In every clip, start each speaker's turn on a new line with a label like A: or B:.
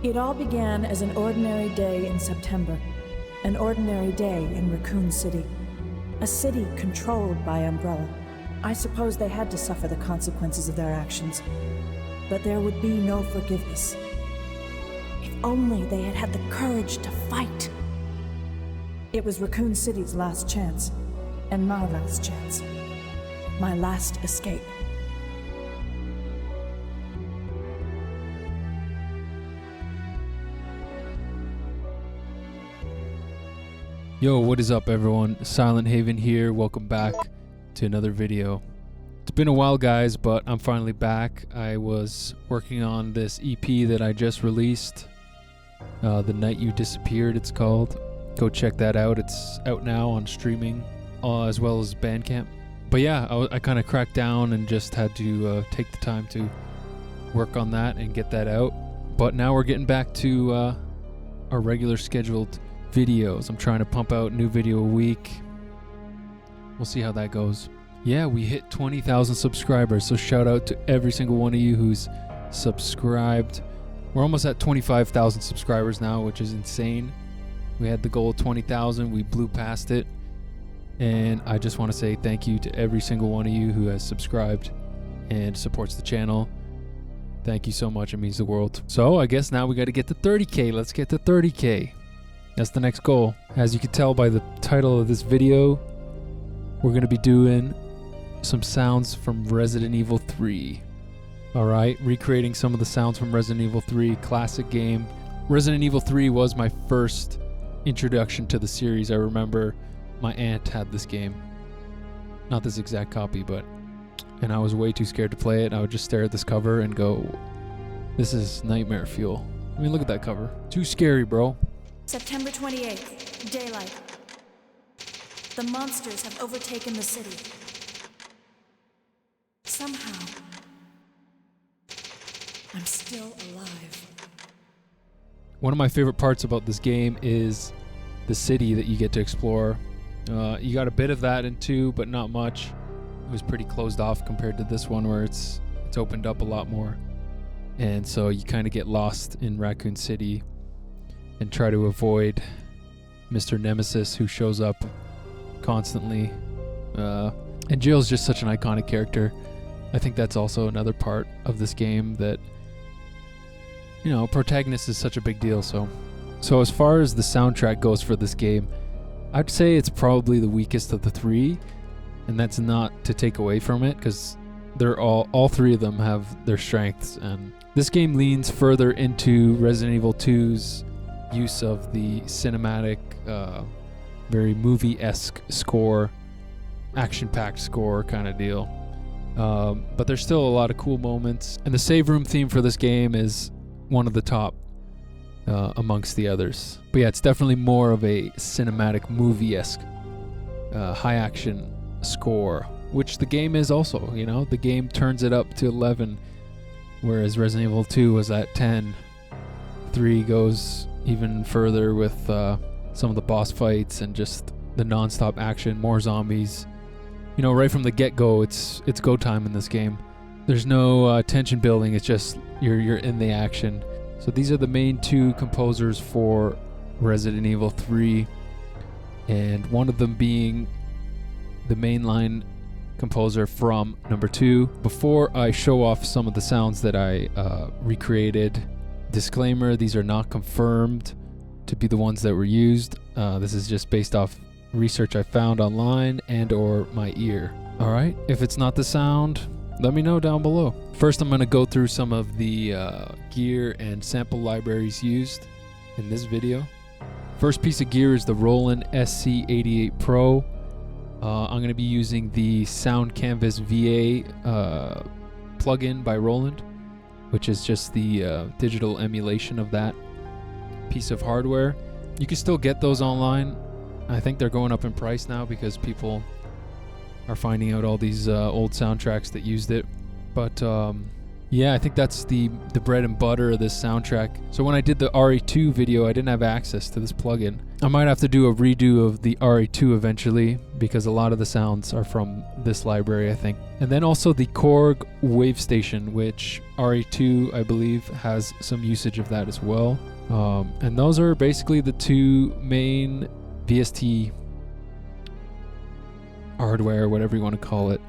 A: It all began as an ordinary day in September. An ordinary day in Raccoon City. A city controlled by Umbrella. I suppose they had to suffer the consequences of their actions. But there would be no forgiveness. If only they had had the courage to fight. It was Raccoon City's last chance. And my last chance. My last escape.
B: Yo, what is up everyone? Silent Haven here. Welcome back to another video. It's been a while guys, but I'm finally back. I was working on this EP that I just released. The Night You Disappeared it's called. Go check that out. It's out now on streaming as well as Bandcamp. But yeah, I kind of cracked down and just had to take the time to work on that and get that out. But now we're getting back to our regular scheduled videos. I'm trying to pump out a new video a week. We'll see how that goes. Yeah, we hit 20,000 subscribers, so shout out to every single one of you who's subscribed. We're almost at 25,000 subscribers now, which is insane. We had the goal of 20,000, we blew past it, and I just want to say thank you to every single one of you who has subscribed and supports the channel. Thank you so much, it means the world. So I guess now we got to get to 30k. Let's get to 30k. That's the next goal. As you can tell by the title of this video, we're going to be doing some sounds from Resident Evil 3. Alright, recreating some of the sounds from Resident Evil 3, classic game. Resident Evil 3 was my first introduction to the series. I remember my aunt had this game. Not this exact copy, but... And I was way too scared to play it. I would just stare at this cover and go, this is nightmare fuel. I mean, look at that cover. Too scary, bro.
A: September 28th, daylight. The monsters have overtaken the city. Somehow, I'm still alive.
B: One of my favorite parts about this game is the city that you get to explore. You got a bit of that in 2, but not much. It was pretty closed off compared to this one where it's opened up a lot more. And so you kind of get lost in Raccoon City and try to avoid Mr. Nemesis, who shows up constantly. And Jill's just such an iconic character. I think that's also another part of this game that, you know, protagonist is such a big deal. So as far as the soundtrack goes for this game, I'd say it's probably the weakest of the 3, and that's not to take away from it, because they're all 3 of them have their strengths. And this game leans further into Resident Evil 2's use of the cinematic, very movie-esque score, action-packed score kind of deal. But there's still a lot of cool moments, and the save room theme for this game is one of the top amongst the others. But yeah, it's definitely more of a cinematic, movie-esque, high-action score, which the game is also. You know, the game turns it up to 11, whereas Resident Evil 2 was at 10. 3 goes even further with some of the boss fights and just the non-stop action, more zombies. You know, right from the get-go, it's go time in this game. There's no tension building, it's just you're in the action. So these are the main 2 composers for Resident Evil 3, and one of them being the mainline composer from number 2. Before I show off some of the sounds that I recreated, disclaimer, these are not confirmed to be the ones that were used. This is just based off research I found online and or my ear. Alright, if it's not the sound, let me know down below. First I'm going to go through some of the gear and sample libraries used in this video. First piece of gear is the Roland SC-88 Pro. I'm going to be using the Sound Canvas VA plugin by Roland, which is just the digital emulation of that piece of hardware. You can still get those online. I think they're going up in price now because people are finding out all these old soundtracks that used it. But Yeah, I think that's the bread and butter of this soundtrack. So when I did the RE2 video, I didn't have access to this plugin. I might have to do a redo of the RE2 eventually, because a lot of the sounds are from this library, I think. And then also the Korg Wavestation, which RE2, I believe, has some usage of that as well. And those are basically the two main VST hardware, whatever you want to call it,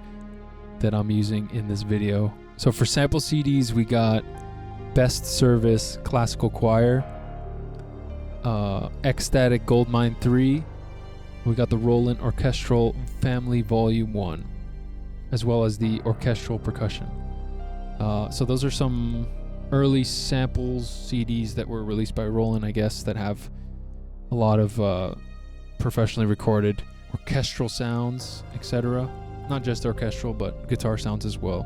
B: that I'm using in this video. So for sample CDs, we got Best Service Classical Choir, Ecstatic Goldmine 3, we got the Roland Orchestral Family Volume 1, as well as the orchestral percussion. So those are some early samples CDs that were released by Roland, I guess, that have a lot of professionally recorded orchestral sounds, etc. Not just orchestral, but guitar sounds as well.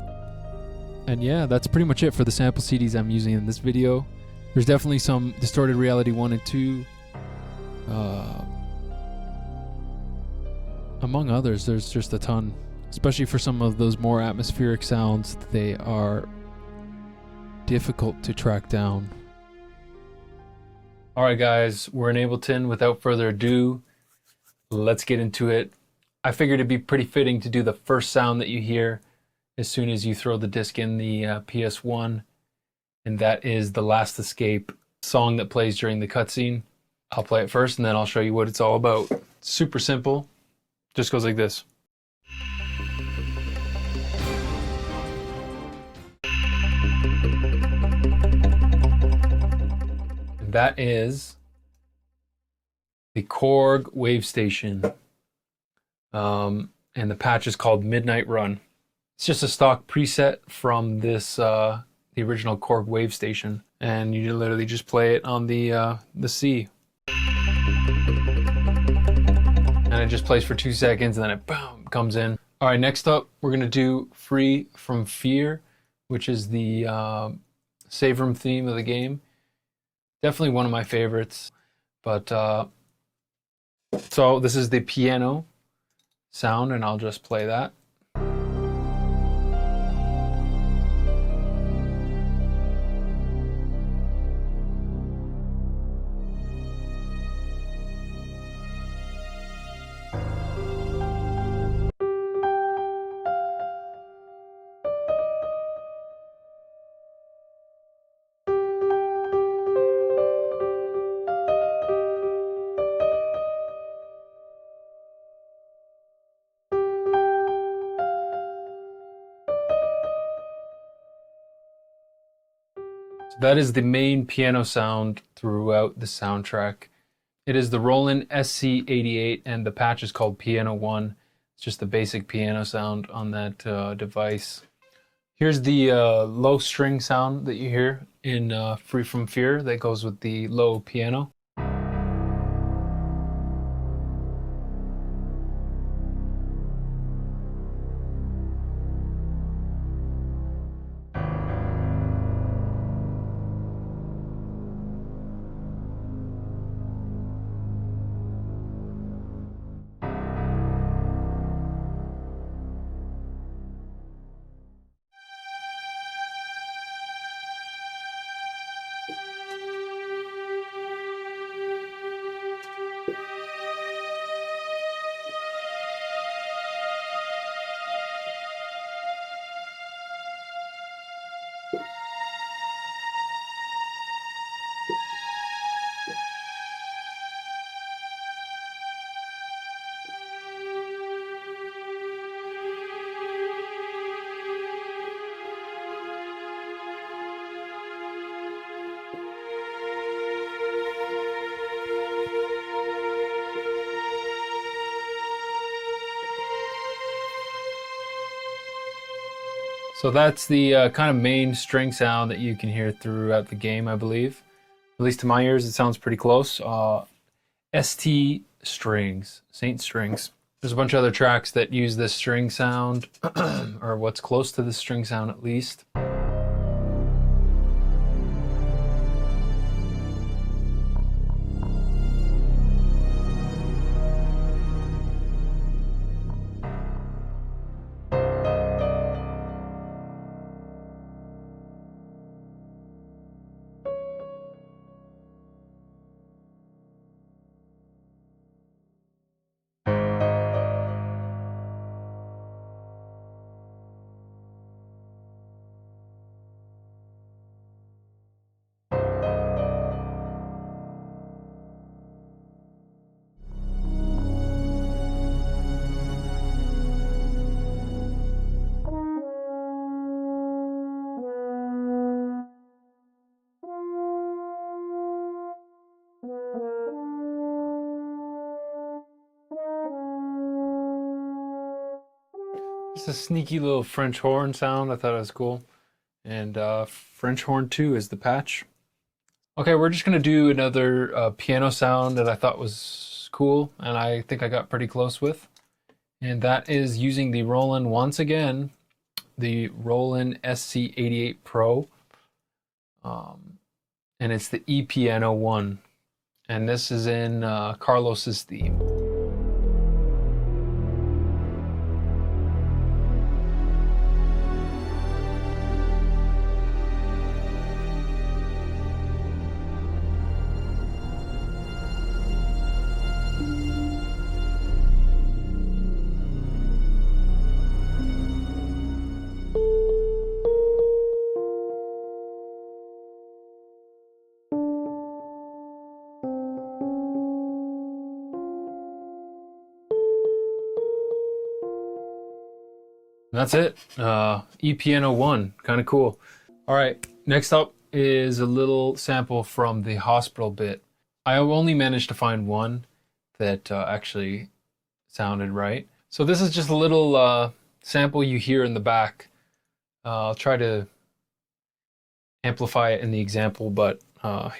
B: And yeah, that's pretty much it for the sample CDs I'm using in this video. There's definitely some Distorted Reality 1 and 2. Among others, there's just a ton. Especially for some of those more atmospheric sounds, they are difficult to track down. Alright guys, we're in Ableton. Without further ado, let's get into it. I figured it'd be pretty fitting to do the first sound that you hear as soon as you throw the disc in the PS1, and that is the Last Escape song that plays during the cutscene. I'll play it first and then I'll show you what it's all about. It's super simple, just goes like this. And that is the Korg Wavestation, and the patch is called Midnight Run. It's just a stock preset from this, the original Korg Wavestation, and you literally just play it on the C. And it just plays for 2 seconds, and then it boom comes in. All right, next up, we're gonna do Free from Fear, which is the save room theme of the game. Definitely one of my favorites, but so this is the piano sound, and I'll just play that. That is the main piano sound throughout the soundtrack. It is the Roland SC-88, and the patch is called Piano 1. It's just the basic piano sound on that device. Here's the low string sound that you hear in Free from Fear that goes with the low piano. So that's the kind of main string sound that you can hear throughout the game, I believe. At least to my ears, it sounds pretty close. ST strings, Saint strings. There's a bunch of other tracks that use this string sound, or what's close to the string sound at least. It's a sneaky little French horn sound. I thought it was cool. And French horn 2 is the patch. Okay, we're just gonna do another piano sound that I thought was cool, and I think I got pretty close with. And that is using the Roland, once again, the Roland SC-88 Pro. And it's the E Piano 1. And this is in Carlos's theme. That's it. E Piano 1, kind of cool. All right, next up is a little sample from the hospital bit. I only managed to find one that actually sounded right. So this is just a little sample you hear in the back. I'll try to amplify it in the example, but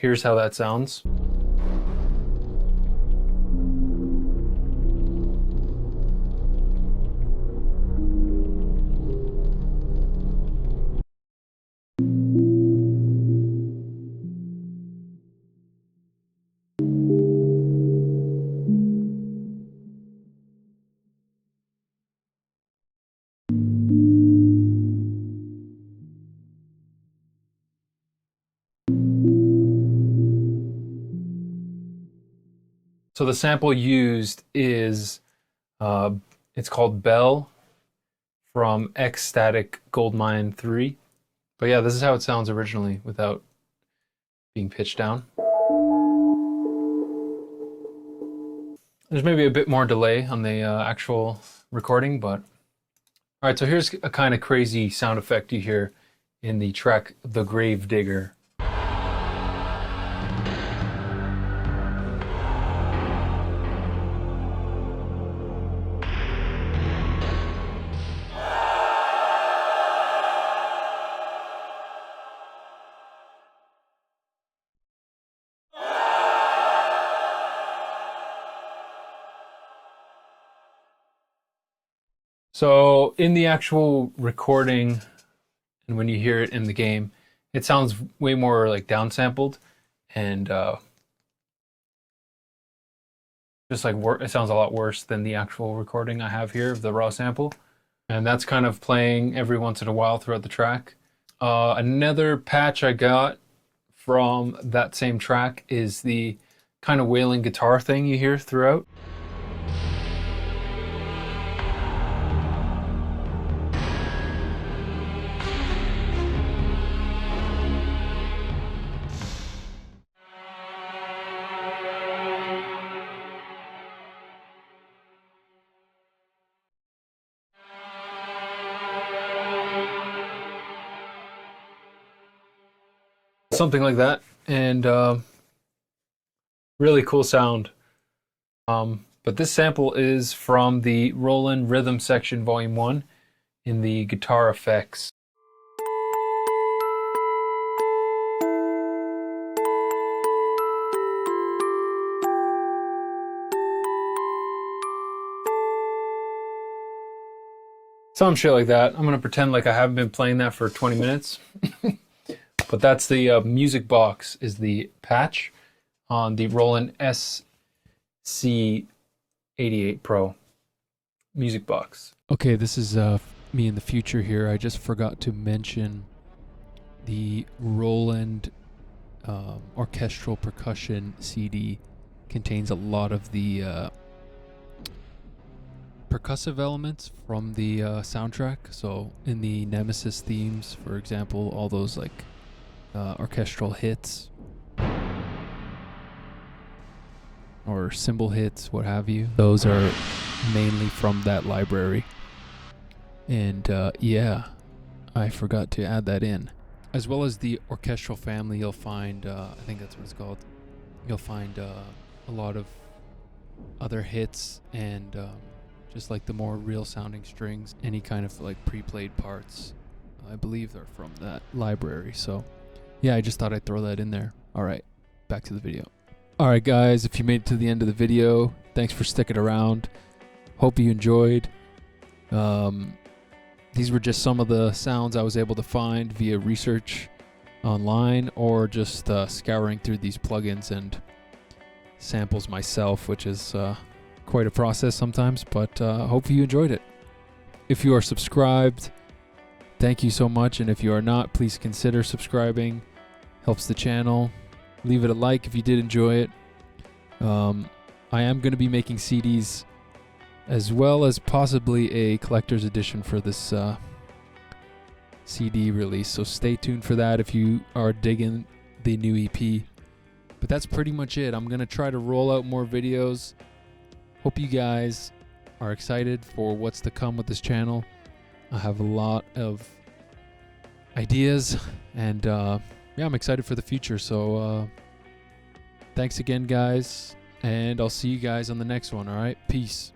B: here's how that sounds. So the sample used is, it's called Bell from Ecstatic Goldmine 3. But yeah, this is how it sounds originally without being pitched down. There's maybe a bit more delay on the actual recording, but... All right, so here's a kind of crazy sound effect you hear in the track The Grave Digger. So in the actual recording, and when you hear it in the game, it sounds way more like downsampled, and just like it sounds a lot worse than the actual recording I have here of the raw sample. And that's kind of playing every once in a while throughout the track. Another patch I got from that same track is the kind of wailing guitar thing you hear throughout. Something like that, and really cool sound. But this sample is from the Roland Rhythm Section Volume 1 in the guitar effects. Some shit like that. I'm gonna pretend like I haven't been playing that for 20 minutes. But that's the music box, is the patch on the Roland SC-88 Pro music box. Okay, this is me in the future here. I just forgot to mention the Roland orchestral percussion CD contains a lot of the percussive elements from the soundtrack. So in the Nemesis themes, for example, all those like orchestral hits or cymbal hits, what have you, those are mainly from that library. And yeah, I forgot to add that in. As well as the orchestral family, you'll find, I think that's what it's called, you'll find a lot of other hits and just like the more real sounding strings. Any kind of like pre-played parts, I believe they're from that library. So yeah, I just thought I'd throw that in there. All right, back to the video. All right, guys, if you made it to the end of the video, thanks for sticking around. Hope you enjoyed. These were just some of the sounds I was able to find via research online, or just scouring through these plugins and samples myself, which is quite a process sometimes, but hope you enjoyed it. If you are subscribed, thank you so much, and if you are not, please consider subscribing. Helps the channel. Leave it a like if you did enjoy it. I am going to be making CDs, as well as possibly a collector's edition for this CD release, so stay tuned for that if you are digging the new EP. But that's pretty much it. I'm going to try to roll out more videos. Hope you guys are excited for what's to come with this channel. I have a lot of ideas, and yeah, I'm excited for the future. So thanks again, guys, and I'll see you guys on the next one. All right, peace.